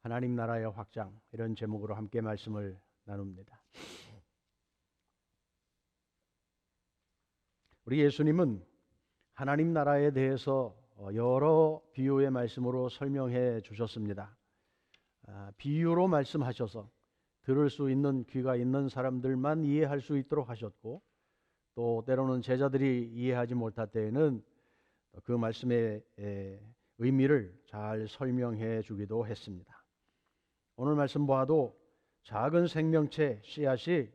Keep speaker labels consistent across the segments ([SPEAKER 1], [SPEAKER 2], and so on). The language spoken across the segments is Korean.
[SPEAKER 1] 하나님 나라의 확장, 이런 제목으로 함께 말씀을 나눕니다. 우리 예수님은 하나님 나라에 대해서 여러 비유의 말씀으로 설명해 주셨습니다. 비유로 말씀하셔서 들을 수 있는 귀가 있는 사람들만 이해할 수 있도록 하셨고, 또 때로는 제자들이 이해하지 못할 때에는 그 말씀의 의미를 잘 설명해 주기도 했습니다. 오늘 말씀 보아도 작은 생명체 씨앗이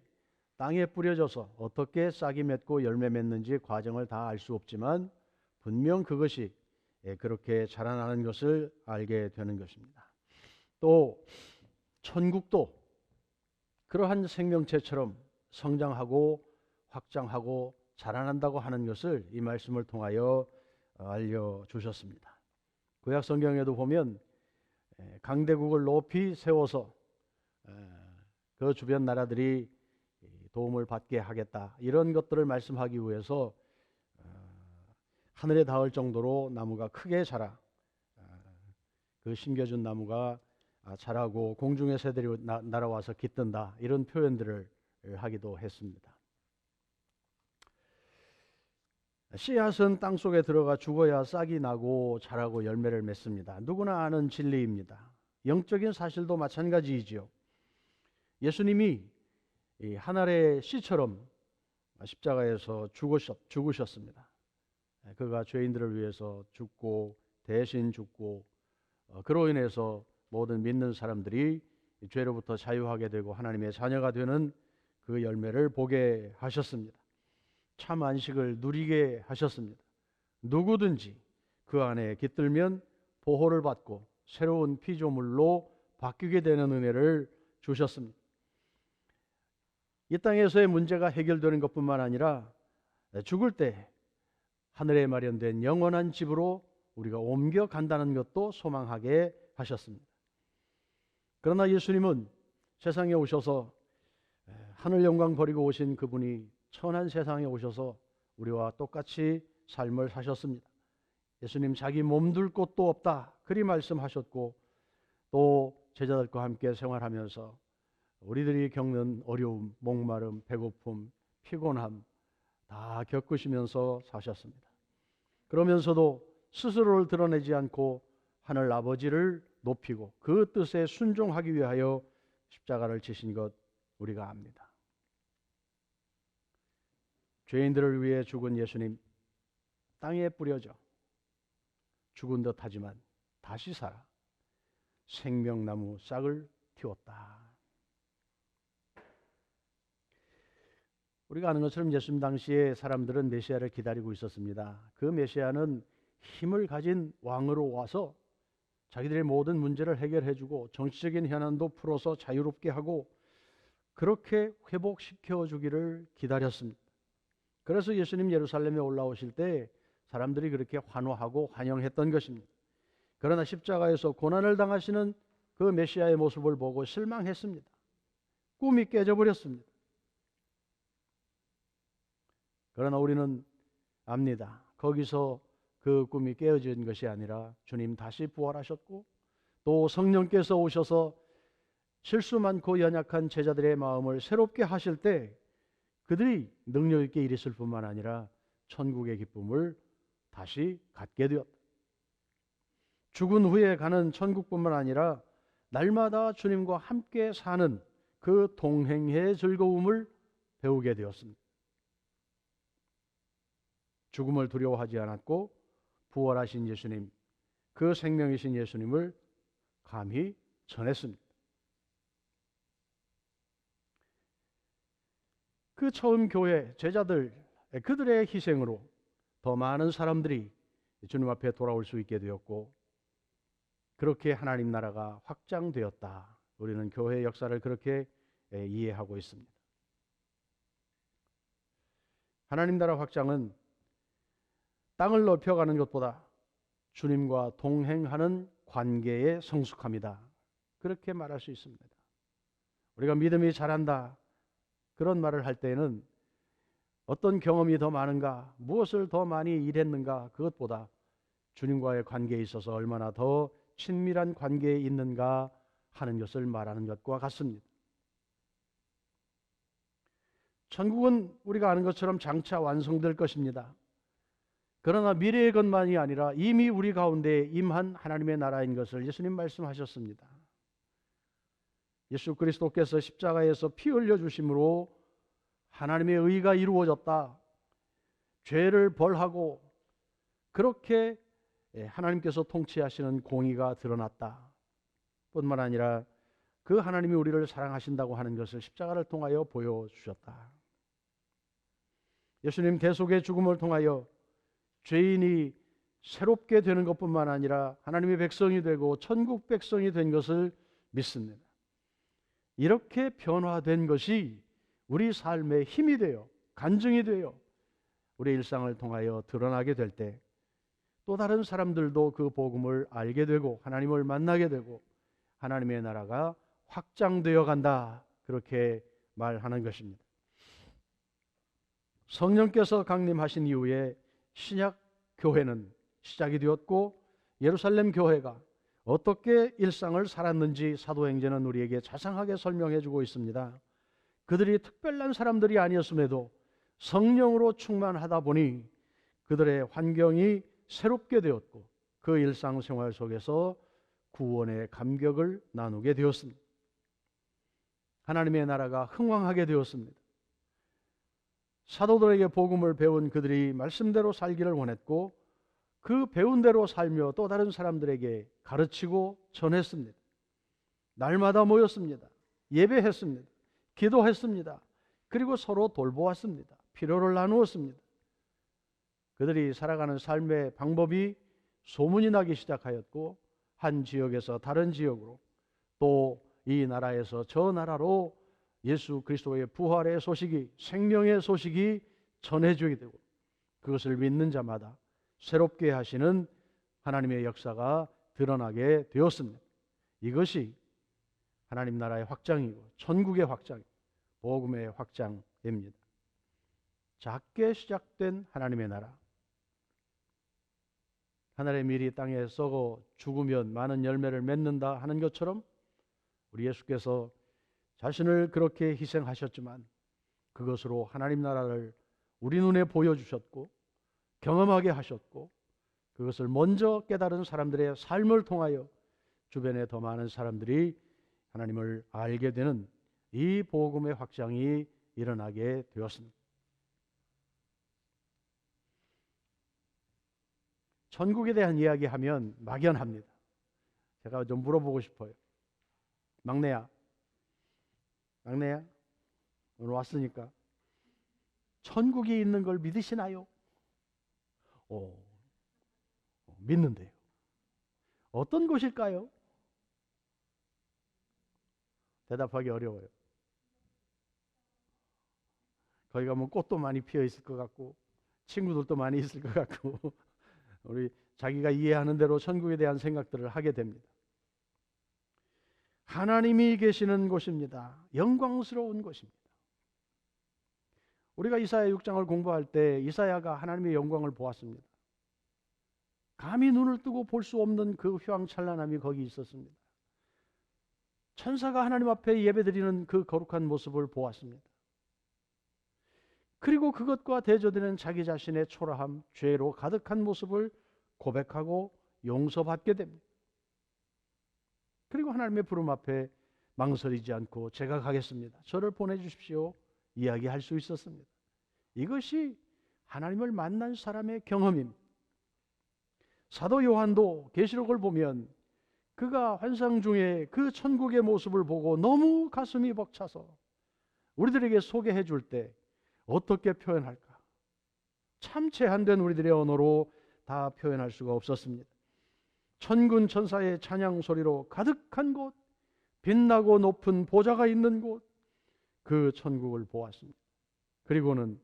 [SPEAKER 1] 땅에 뿌려져서 어떻게 싹이 맺고 열매 맺는지 과정을 다 알 수 없지만 분명 그것이 그렇게 자라나는 것을 알게 되는 것입니다. 또 천국도 그러한 생명체처럼 성장하고 확장하고 자라난다고 하는 것을 이 말씀을 통하여 알려주셨습니다. 구약 성경에도 보면 강대국을 높이 세워서 그 주변 나라들이 도움을 받게 하겠다, 이런 것들을 말씀하기 위해서 하늘에 닿을 정도로 나무가 크게 자라, 그 심겨준 나무가 자라고 공중의 새들이 날아와서 깃든다, 이런 표현들을 하기도 했습니다. 씨앗은 땅속에 들어가 죽어야 싹이 나고 자라고 열매를 맺습니다. 누구나 아는 진리입니다. 영적인 사실도 마찬가지이지요. 예수님이 한 알의 씨처럼 십자가에서 죽으셨습니다. 그가 죄인들을 위해서 죽고 대신 죽고, 그로 인해서 모든 믿는 사람들이 죄로부터 자유하게 되고 하나님의 자녀가 되는 그 열매를 보게 하셨습니다. 참 안식을 누리게 하셨습니다. 누구든지 그 안에 깃들면 보호를 받고 새로운 피조물로 바뀌게 되는 은혜를 주셨습니다. 이 땅에서의 문제가 해결되는 것뿐만 아니라 죽을 때 하늘에 마련된 영원한 집으로 우리가 옮겨간다는 것도 소망하게 하셨습니다. 그러나 예수님은 세상에 오셔서 하늘 영광 버리고 오신 그분이 천한 세상에 오셔서 우리와 똑같이 삶을 사셨습니다. 예수님 자기 몸둘 곳도 없다, 그리 말씀하셨고, 또 제자들과 함께 생활하면서 우리들이 겪는 어려움, 목마름, 배고픔, 피곤함 다 겪으시면서 사셨습니다. 그러면서도 스스로를 드러내지 않고 하늘 아버지를 높이고 그 뜻에 순종하기 위하여 십자가를 지신 것 우리가 압니다. 죄인들을 위해 죽은 예수님, 땅에 뿌려져 죽은 듯 하지만 다시 살아 생명나무 싹을 틔웠다. 우리가 아는 것처럼 예수님 당시에 사람들은 메시아를 기다리고 있었습니다. 그 메시아는 힘을 가진 왕으로 와서 자기들의 모든 문제를 해결해주고 정치적인 현안도 풀어서 자유롭게 하고 그렇게 회복시켜 주기를 기다렸습니다. 그래서 예수님 예루살렘에 올라오실 때 사람들이 그렇게 환호하고 환영했던 것입니다. 그러나 십자가에서 고난을 당하시는 그 메시아의 모습을 보고 실망했습니다. 꿈이 깨져버렸습니다. 그러나 우리는 압니다. 거기서 그 꿈이 깨어진 것이 아니라 주님 다시 부활하셨고, 또 성령께서 오셔서 실수 많고 연약한 제자들의 마음을 새롭게 하실 때 그들이 능력 있게 일했을 뿐만 아니라 천국의 기쁨을 다시 갖게 되었다. 죽은 후에 가는 천국뿐만 아니라 날마다 주님과 함께 사는 그 동행의 즐거움을 배우게 되었습니다. 죽음을 두려워하지 않았고 부활하신 예수님, 그 생명이신 예수님을 감히 전했습니다. 그 처음 교회 제자들, 그들의 희생으로 더 많은 사람들이 주님 앞에 돌아올 수 있게 되었고, 그렇게 하나님 나라가 확장되었다. 우리는 교회의 역사를 그렇게 이해하고 있습니다. 하나님 나라 확장은 땅을 넓혀가는 것보다 주님과 동행하는 관계의 성숙함이다, 그렇게 말할 수 있습니다. 우리가 믿음이 자란다, 그런 말을 할 때는 어떤 경험이 더 많은가, 무엇을 더 많이 일했는가, 그것보다 주님과의 관계에 있어서 얼마나 더 친밀한 관계에 있는가 하는 것을 말하는 것과 같습니다. 천국은 우리가 아는 것처럼 장차 완성될 것입니다. 그러나 미래의 것만이 아니라 이미 우리 가운데 임한 하나님의 나라인 것을 예수님 말씀하셨습니다. 예수 그리스도께서 십자가에서 피 흘려 주심으로 하나님의 의가 이루어졌다. 죄를 벌하고 그렇게 하나님께서 통치하시는 공의가 드러났다. 뿐만 아니라 그 하나님이 우리를 사랑하신다고 하는 것을 십자가를 통하여 보여주셨다. 예수님 대속의 죽음을 통하여 죄인이 새롭게 되는 것뿐만 아니라 하나님의 백성이 되고 천국 백성이 된 것을 믿습니다. 이렇게 변화된 것이 우리 삶의 힘이 되어 간증이 되어 우리의 일상을 통하여 드러나게 될 때 또 다른 사람들도 그 복음을 알게 되고 하나님을 만나게 되고 하나님의 나라가 확장되어 간다. 그렇게 말하는 것입니다. 성령께서 강림하신 이후에 신약 교회는 시작이 되었고 예루살렘 교회가 어떻게 일상을 살았는지 사도행전은 우리에게 자상하게 설명해 주고 있습니다. 그들이 특별한 사람들이 아니었음에도 성령으로 충만하다 보니 그들의 환경이 새롭게 되었고 그 일상생활 속에서 구원의 감격을 나누게 되었습니다. 하나님의 나라가 흥왕하게 되었습니다. 사도들에게 복음을 배운 그들이 말씀대로 살기를 원했고 그 배운 대로 살며 또 다른 사람들에게 가르치고 전했습니다. 날마다 모였습니다. 예배했습니다. 기도했습니다. 그리고 서로 돌보았습니다. 필요를 나누었습니다. 그들이 살아가는 삶의 방법이 소문이 나기 시작하였고 한 지역에서 다른 지역으로 또 이 나라에서 저 나라로 예수 그리스도의 부활의 소식이 생명의 소식이 전해지게 되고 그것을 믿는 자마다 새롭게 하시는 하나님의 역사가 드러나게 되었습니다. 이것이 하나님 나라의 확장이고 천국의 확장, 복음의 확장입니다. 작게 시작된 하나님의 나라. 하늘의 밀이 땅에 썩어 죽으면 많은 열매를 맺는다 하는 것처럼 우리 예수께서 자신을 그렇게 희생하셨지만 그것으로 하나님 나라를 우리 눈에 보여주셨고 경험하게 하셨고 그것을 먼저 깨달은 사람들의 삶을 통하여 주변에 더 많은 사람들이 하나님을 알게 되는 이 복음의 확장이 일어나게 되었습니다. 천국에 대한 이야기하면 막연합니다. 제가 좀 물어보고 싶어요. 막내야 오늘 왔으니까 천국이 있는 걸 믿으시나요? 믿는데요. 어떤 곳일까요? 대답하기 어려워요. 거기 가면 꽃도 많이 피어 있을 것 같고 친구들도 많이 있을 것 같고 우리 자기가 이해하는 대로 천국에 대한 생각들을 하게 됩니다. 하나님이 계시는 곳입니다. 영광스러운 곳입니다. 우리가 이사야 6장을 공부할 때 이사야가 하나님의 영광을 보았습니다. 감히 눈을 뜨고 볼 수 없는 그 휘황찬란함이 거기 있었습니다. 천사가 하나님 앞에 예배드리는 그 거룩한 모습을 보았습니다. 그리고 그것과 대조되는 자기 자신의 초라함, 죄로 가득한 모습을 고백하고 용서받게 됩니다. 그리고 하나님의 부름 앞에 망설이지 않고 제가 가겠습니다. 저를 보내주십시오. 이야기할 수 있었습니다. 이것이 하나님을 만난 사람의 경험입니다. 사도 요한도 계시록을 보면 그가 환상 중에 그 천국의 모습을 보고 너무 가슴이 벅차서 우리들에게 소개해 줄 때 어떻게 표현할까? 참 제한된 우리들의 언어로 다 표현할 수가 없었습니다. 천군 천사의 찬양 소리로 가득한 곳, 빛나고 높은 보좌가 있는 곳, 그 천국을 보았습니다. 그리고는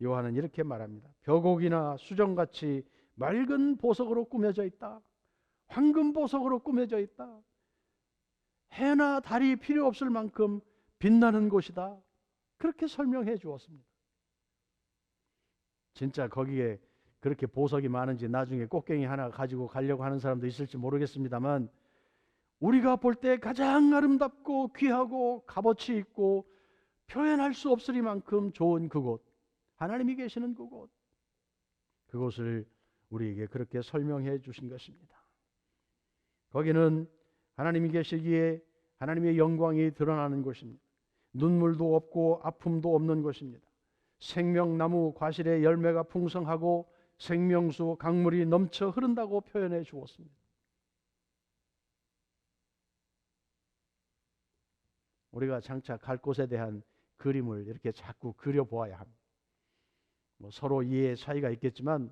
[SPEAKER 1] 요한은 이렇게 말합니다. 벼곡이나 수정같이 맑은 보석으로 꾸며져 있다. 황금 보석으로 꾸며져 있다. 해나 달이 필요 없을 만큼 빛나는 곳이다. 그렇게 설명해 주었습니다. 진짜 거기에 그렇게 보석이 많은지 나중에 꽃갱이 하나 가지고 가려고 하는 사람도 있을지 모르겠습니다만 우리가 볼 때 가장 아름답고 귀하고 값어치 있고 표현할 수 없으리만큼 좋은 그곳, 하나님이 계시는 그곳, 그곳을 우리에게 그렇게 설명해 주신 것입니다. 거기는 하나님이 계시기에 하나님의 영광이 드러나는 곳입니다. 눈물도 없고 아픔도 없는 곳입니다. 생명나무 과실의 열매가 풍성하고 생명수 강물이 넘쳐 흐른다고 표현해 주었습니다. 우리가 장차 갈 곳에 대한 그림을 이렇게 자꾸 그려보아야 합니다. 서로 이해의 차이가 있겠지만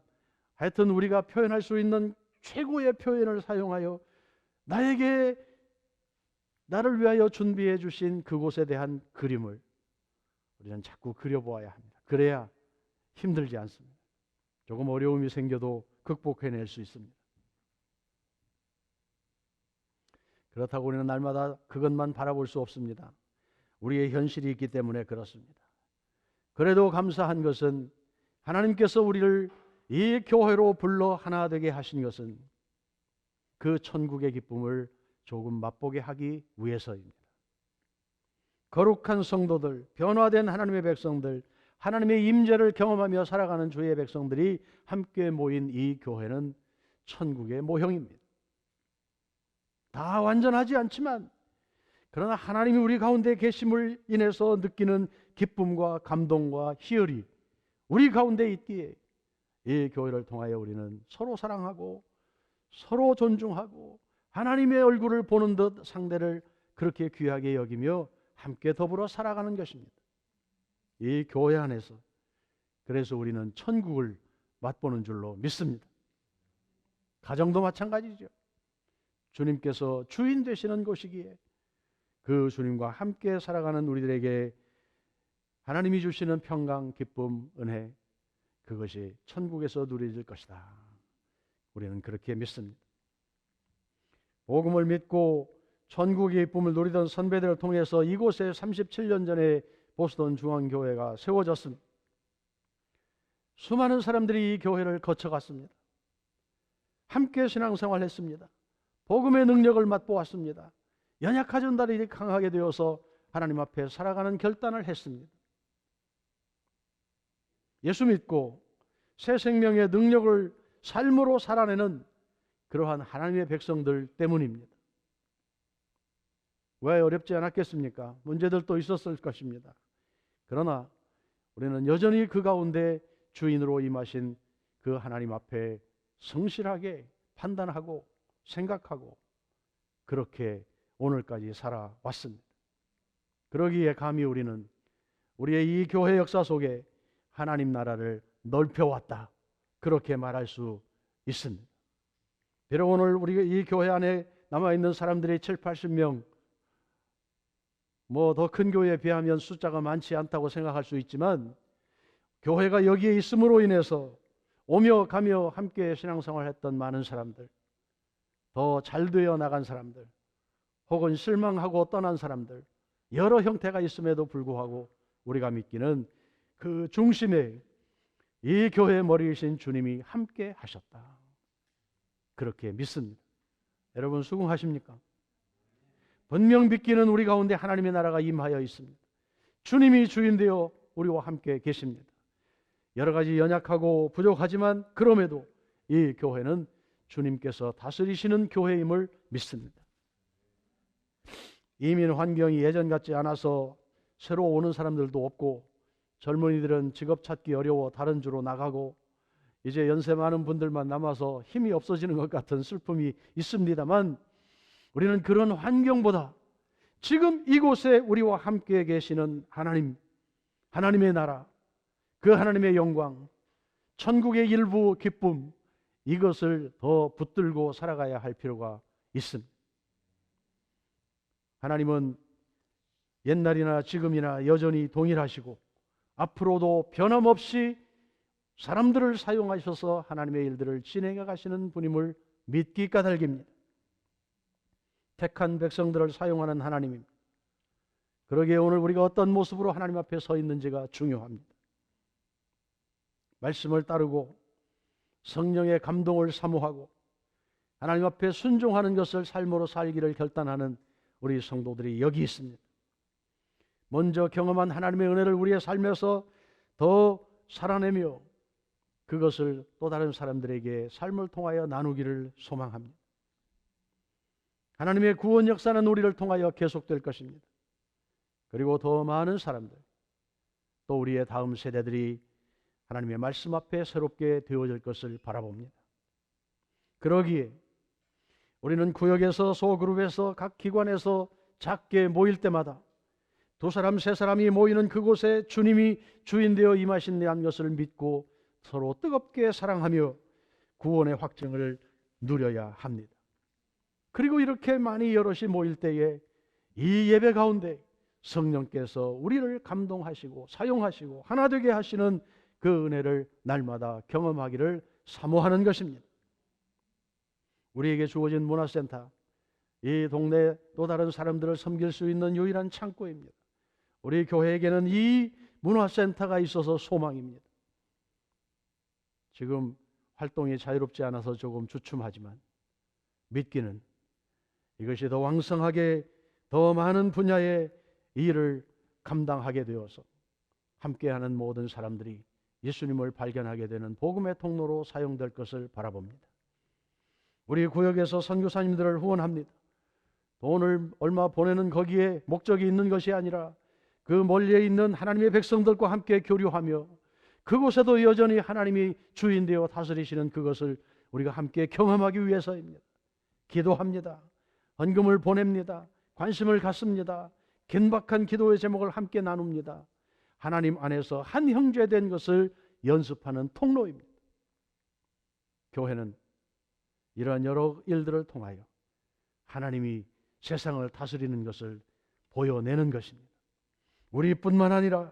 [SPEAKER 1] 하여튼 우리가 표현할 수 있는 최고의 표현을 사용하여 나를 위하여 준비해 주신 그곳에 대한 그림을 우리는 자꾸 그려보아야 합니다. 그래야 힘들지 않습니다. 조금 어려움이 생겨도 극복해낼 수 있습니다. 그렇다고 우리는 날마다 그것만 바라볼 수 없습니다. 우리의 현실이 있기 때문에 그렇습니다. 그래도 감사한 것은 하나님께서 우리를 이 교회로 불러 하나 되게 하신 것은 그 천국의 기쁨을 조금 맛보게 하기 위해서입니다. 거룩한 성도들, 변화된 하나님의 백성들, 하나님의 임재를 경험하며 살아가는 주의 백성들이 함께 모인 이 교회는 천국의 모형입니다. 다 완전하지 않지만 그러나 하나님이 우리 가운데 계심을 인해서 느끼는 기쁨과 감동과 희열이 우리 가운데 있기에 이 교회를 통하여 우리는 서로 사랑하고 서로 존중하고 하나님의 얼굴을 보는 듯 상대를 그렇게 귀하게 여기며 함께 더불어 살아가는 것입니다. 이 교회 안에서 그래서 우리는 천국을 맛보는 줄로 믿습니다. 가정도 마찬가지죠. 주님께서 주인 되시는 곳이기에 그 주님과 함께 살아가는 우리들에게 하나님이 주시는 평강, 기쁨, 은혜, 그것이 천국에서 누려질 것이다. 우리는 그렇게 믿습니다. 복음을 믿고 천국의 기쁨을 누리던 선배들을 통해서 이곳에 37년 전에 보스턴 중앙교회가 세워졌습니다. 수많은 사람들이 이 교회를 거쳐갔습니다. 함께 신앙생활을 했습니다. 복음의 능력을 맛보았습니다. 연약하던 자들이 강하게 되어서 하나님 앞에 살아가는 결단을 했습니다. 예수 믿고 새 생명의 능력을 삶으로 살아내는 그러한 하나님의 백성들 때문입니다. 왜 어렵지 않았겠습니까? 문제들도 있었을 것입니다. 그러나 우리는 여전히 그 가운데 주인으로 임하신 그 하나님 앞에 성실하게 판단하고 생각하고 그렇게 오늘까지 살아왔습니다. 그러기에 감히 우리는 우리의 이 교회 역사 속에 하나님 나라를 넓혀왔다, 그렇게 말할 수 있습니다. 비록 오늘 우리가 이 교회 안에 남아있는 사람들이 7, 80명, 더 큰 교회에 비하면 숫자가 많지 않다고 생각할 수 있지만 교회가 여기에 있음으로 인해서 오며 가며 함께 신앙생활을 했던 많은 사람들, 더 잘 되어 나간 사람들, 혹은 실망하고 떠난 사람들, 여러 형태가 있음에도 불구하고 우리가 믿기는 그 중심에 이 교회의 머리이신 주님이 함께 하셨다, 그렇게 믿습니다. 여러분 수긍하십니까? 분명 믿기는 우리 가운데 하나님의 나라가 임하여 있습니다. 주님이 주인되어 우리와 함께 계십니다. 여러 가지 연약하고 부족하지만 그럼에도 이 교회는 주님께서 다스리시는 교회임을 믿습니다. 이민 환경이 예전 같지 않아서 새로 오는 사람들도 없고 젊은이들은 직업 찾기 어려워 다른 주로 나가고 이제 연세 많은 분들만 남아서 힘이 없어지는 것 같은 슬픔이 있습니다만 우리는 그런 환경보다 지금 이곳에 우리와 함께 계시는 하나님의 나라, 그 하나님의 영광, 천국의 일부 기쁨, 이것을 더 붙들고 살아가야 할 필요가 있습니다. 하나님은 옛날이나 지금이나 여전히 동일하시고 앞으로도 변함없이 사람들을 사용하셔서 하나님의 일들을 진행해 가시는 분임을 믿기 까닭입니다. 택한 백성들을 사용하는 하나님입니다. 그러기에 오늘 우리가 어떤 모습으로 하나님 앞에 서 있는지가 중요합니다. 말씀을 따르고 성령의 감동을 사모하고 하나님 앞에 순종하는 것을 삶으로 살기를 결단하는 우리 성도들이 여기 있습니다. 먼저 경험한 하나님의 은혜를 우리의 삶에서 더 살아내며 그것을 또 다른 사람들에게 삶을 통하여 나누기를 소망합니다. 하나님의 구원 역사는 우리를 통하여 계속될 것입니다. 그리고 더 많은 사람들, 또 우리의 다음 세대들이 하나님의 말씀 앞에 새롭게 되어질 것을 바라봅니다. 그러기에 우리는 구역에서, 소그룹에서, 각 기관에서 작게 모일 때마다 두 사람, 세 사람이 모이는 그곳에 주님이 주인되어 임하신다는 것을 믿고 서로 뜨겁게 사랑하며 구원의 확증을 누려야 합니다. 그리고 이렇게 많이 여럿이 모일 때에 이 예배 가운데 성령께서 우리를 감동하시고 사용하시고 하나 되게 하시는 그 은혜를 날마다 경험하기를 사모하는 것입니다. 우리에게 주어진 문화센터, 이 동네 또 다른 사람들을 섬길 수 있는 유일한 창고입니다. 우리 교회에게는 이 문화센터가 있어서 소망입니다. 지금 활동이 자유롭지 않아서 조금 주춤하지만 믿기는 이것이 더 왕성하게 더 많은 분야의 일을 감당하게 되어서 함께하는 모든 사람들이 예수님을 발견하게 되는 복음의 통로로 사용될 것을 바라봅니다. 우리 구역에서 선교사님들을 후원합니다. 돈을 얼마 보내는 거기에 목적이 있는 것이 아니라 그 멀리에 있는 하나님의 백성들과 함께 교류하며 그곳에도 여전히 하나님이 주인되어 다스리시는 그것을 우리가 함께 경험하기 위해서입니다. 기도합니다. 헌금을 보냅니다. 관심을 갖습니다. 긴박한 기도의 제목을 함께 나눕니다. 하나님 안에서 한 형제 된 것을 연습하는 통로입니다. 교회는 이러한 여러 일들을 통하여 하나님이 세상을 다스리는 것을 보여내는 것입니다. 우리뿐만 아니라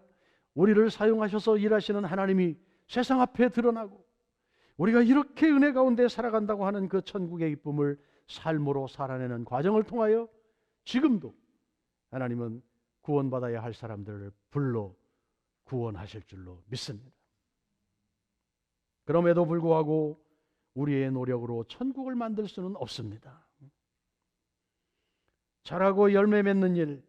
[SPEAKER 1] 우리를 사용하셔서 일하시는 하나님이 세상 앞에 드러나고 우리가 이렇게 은혜 가운데 살아간다고 하는 그 천국의 기쁨을 삶으로 살아내는 과정을 통하여 지금도 하나님은 구원받아야 할 사람들을 불러 구원하실 줄로 믿습니다. 그럼에도 불구하고 우리의 노력으로 천국을 만들 수는 없습니다. 자라고 열매 맺는 일,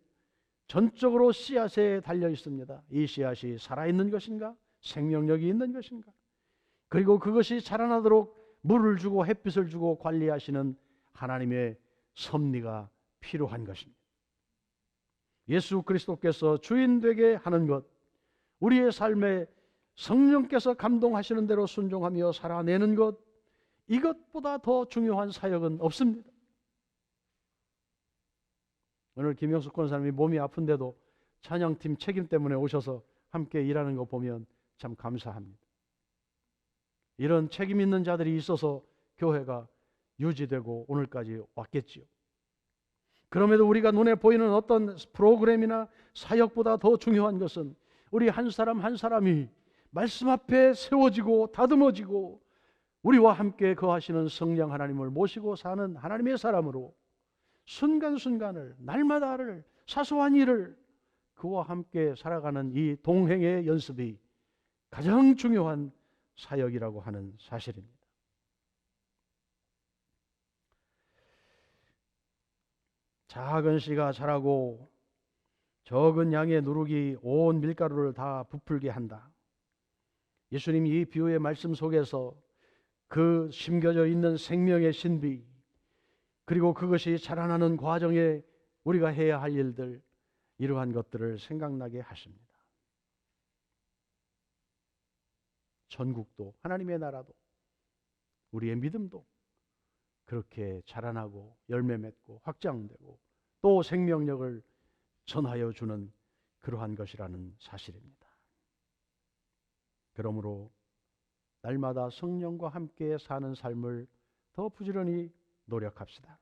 [SPEAKER 1] 전적으로 씨앗에 달려 있습니다. 이 씨앗이 살아있는 것인가? 생명력이 있는 것인가? 그리고 그것이 자라나도록 물을 주고 햇빛을 주고 관리하시는 하나님의 섭리가 필요한 것입니다. 예수 그리스도께서 주인 되게 하는 것, 우리의 삶에 성령께서 감동하시는 대로 순종하며 살아내는 것, 이것보다 더 중요한 사역은 없습니다. 오늘 김영숙 권사님이 몸이 아픈데도 찬양팀 책임 때문에 오셔서 함께 일하는 거 보면 참 감사합니다. 이런 책임 있는 자들이 있어서 교회가 유지되고 오늘까지 왔겠지요. 그럼에도 우리가 눈에 보이는 어떤 프로그램이나 사역보다 더 중요한 것은 우리 한 사람 한 사람이 말씀 앞에 세워지고 다듬어지고 우리와 함께 거하시는 성령 하나님을 모시고 사는 하나님의 사람으로 순간순간을, 날마다를, 사소한 일을 그와 함께 살아가는 이 동행의 연습이 가장 중요한 사역이라고 하는 사실입니다. 작은 씨가 자라고 적은 양의 누룩이 온 밀가루를 다 부풀게 한다. 예수님이 이 비유의 말씀 속에서 그 심겨져 있는 생명의 신비, 그리고 그것이 자라나는 과정에 우리가 해야 할 일들, 이러한 것들을 생각나게 하십니다. 천국도, 하나님의 나라도, 우리의 믿음도 그렇게 자라나고 열매 맺고 확장되고 또 생명력을 전하여 주는 그러한 것이라는 사실입니다. 그러므로 날마다 성령과 함께 사는 삶을 더 부지런히 노력합시다.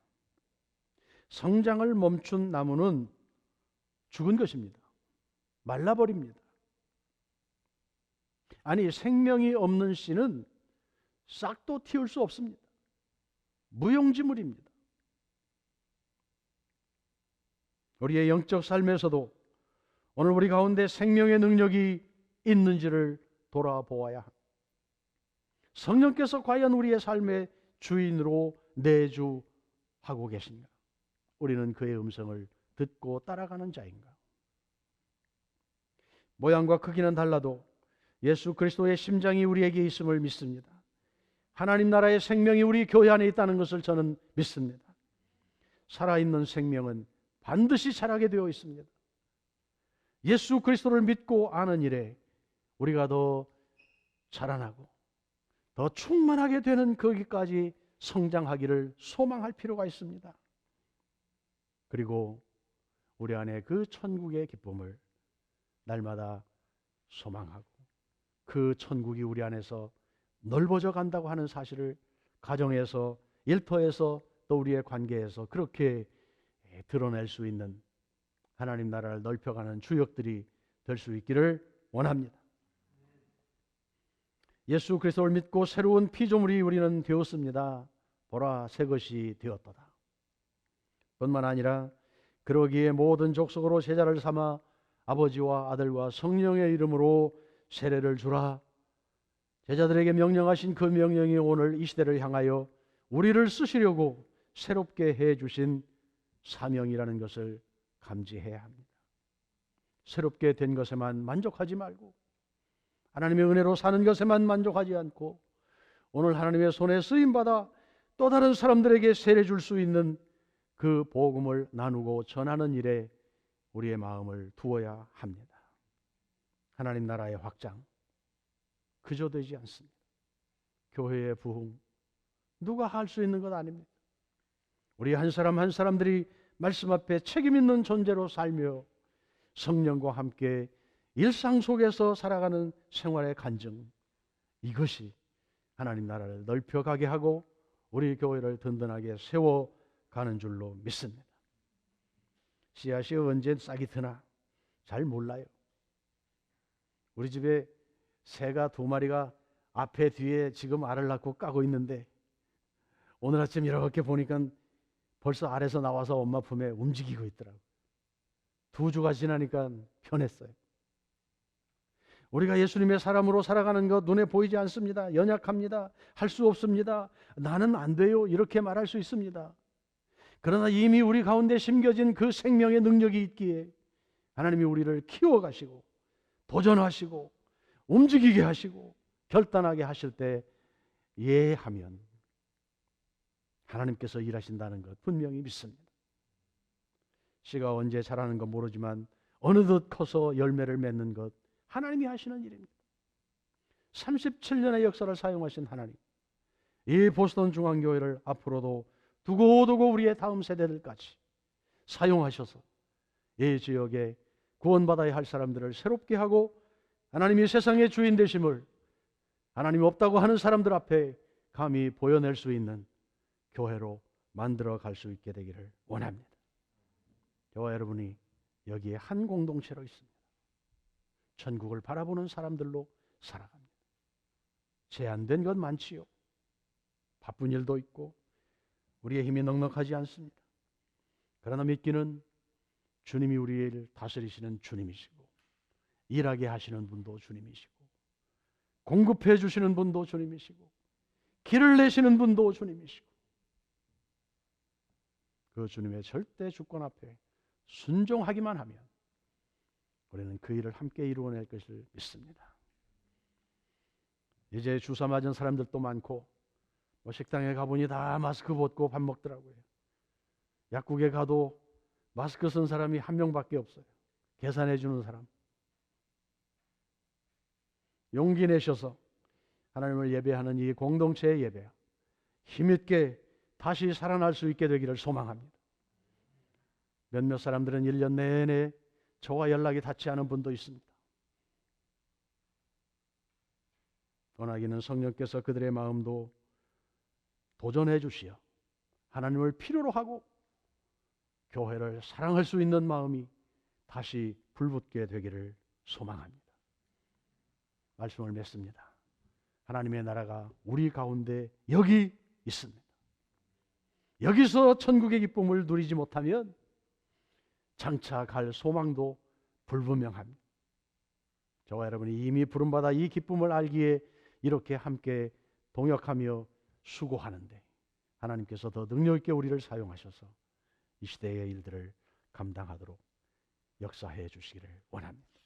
[SPEAKER 1] 성장을 멈춘 나무는 죽은 것입니다. 말라버립니다. 아니, 생명이 없는 씨는 싹도 틔울 수 없습니다. 무용지물입니다. 우리의 영적 삶에서도 오늘 우리 가운데 생명의 능력이 있는지를 돌아보아야 합니다. 성령께서 과연 우리의 삶의 주인으로 내주하고 계신가? 우리는 그의 음성을 듣고 따라가는 자인가? 모양과 크기는 달라도 예수 그리스도의 심장이 우리에게 있음을 믿습니다. 하나님 나라의 생명이 우리 교회 안에 있다는 것을 저는 믿습니다. 살아있는 생명은 반드시 자라게 되어 있습니다. 예수 그리스도를 믿고 아는 일에 우리가 더 자라나고 더 충만하게 되는 거기까지 성장하기를 소망할 필요가 있습니다. 그리고 우리 안에 그 천국의 기쁨을 날마다 소망하고 그 천국이 우리 안에서 넓어져 간다고 하는 사실을 가정에서, 일터에서, 또 우리의 관계에서 그렇게 드러낼 수 있는 하나님 나라를 넓혀가는 주역들이 될 수 있기를 원합니다. 예수 그리스도를 믿고 새로운 피조물이 우리는 되었습니다. 보라, 새 것이 되었도다. 뿐만 아니라 그러기에 모든 족속으로 제자를 삼아 아버지와 아들과 성령의 이름으로 세례를 주라. 제자들에게 명령하신 그 명령이 오늘 이 시대를 향하여 우리를 쓰시려고 새롭게 해 주신 사명이라는 것을 감지해야 합니다. 새롭게 된 것에만 만족하지 말고 하나님의 은혜로 사는 것에만 만족하지 않고 오늘 하나님의 손에 쓰임받아 또 다른 사람들에게 세례 줄 수 있는 그 복음을 나누고 전하는 일에 우리의 마음을 두어야 합니다. 하나님 나라의 확장 그저 되지 않습니다. 교회의 부흥 누가 할 수 있는 것 아닙니다. 우리 한 사람 한 사람들이 말씀 앞에 책임 있는 존재로 살며 성령과 함께 일상 속에서 살아가는 생활의 간증, 이것이 하나님 나라를 넓혀가게 하고 우리 교회를 든든하게 세워가는 줄로 믿습니다. 씨앗이 언제 싹이 트나 잘 몰라요. 우리 집에 새가 2마리가 앞에 뒤에 지금 알을 낳고 까고 있는데 오늘 아침 이렇게 보니까 벌써 알에서 나와서 엄마 품에 움직이고 있더라고요. 2주가 지나니까 편했어요. 우리가 예수님의 사람으로 살아가는 것 눈에 보이지 않습니다. 연약합니다. 할 수 없습니다. 나는 안 돼요. 이렇게 말할 수 있습니다. 그러나 이미 우리 가운데 심겨진 그 생명의 능력이 있기에 하나님이 우리를 키워가시고 도전하시고 움직이게 하시고 결단하게 하실 때 예하면 하나님께서 일하신다는 것 분명히 믿습니다. 씨가 언제 자라는 건 모르지만 어느덧 커서 열매를 맺는 것 하나님이 하시는 일입니다. 37년의 역사를 사용하신 하나님, 이 보스턴 중앙교회를 앞으로도 두고두고 우리의 다음 세대들까지 사용하셔서 이 지역에 구원받아야 할 사람들을 새롭게 하고 하나님이 세상의 주인 되심을 하나님이 없다고 하는 사람들 앞에 감히 보여낼 수 있는 교회로 만들어 갈 수 있게 되기를 원합니다. 저와 여러분이 여기에 한 공동체로 있습니다. 천국을 바라보는 사람들로 살아갑니다. 제한된 것 많지요. 바쁜 일도 있고 우리의 힘이 넉넉하지 않습니다. 그러나 믿기는 주님이 우리를 다스리시는 주님이시고 일하게 하시는 분도 주님이시고 공급해 주시는 분도 주님이시고 길을 내시는 분도 주님이시고 그 주님의 절대 주권 앞에 순종하기만 하면 우리는 그 일을 함께 이루어낼 것을 믿습니다. 이제 주사 맞은 사람들도 많고 식당에 가보니 다 마스크 벗고 밥 먹더라고요. 약국에 가도 마스크 쓴 사람이 한 명밖에 없어요. 계산해 주는 사람. 용기 내셔서 하나님을 예배하는 이 공동체의 예배 힘있게 다시 살아날 수 있게 되기를 소망합니다. 몇몇 사람들은 1년 내내 저와 연락이 닿지 않은 분도 있습니다. 원하기는 성령께서 그들의 마음도 도전해 주시어 하나님을 필요로 하고 교회를 사랑할 수 있는 마음이 다시 불붙게 되기를 소망합니다. 말씀을 맺습니다. 하나님의 나라가 우리 가운데 여기 있습니다. 여기서 천국의 기쁨을 누리지 못하면 장차 갈 소망도 불분명합니다. 저와 여러분이 이미 부름받아 이 기쁨을 알기에 이렇게 함께 동역하며 수고하는데 하나님께서 더 능력 있게 우리를 사용하셔서 이 시대의 일들을 감당하도록 역사해 주시기를 원합니다.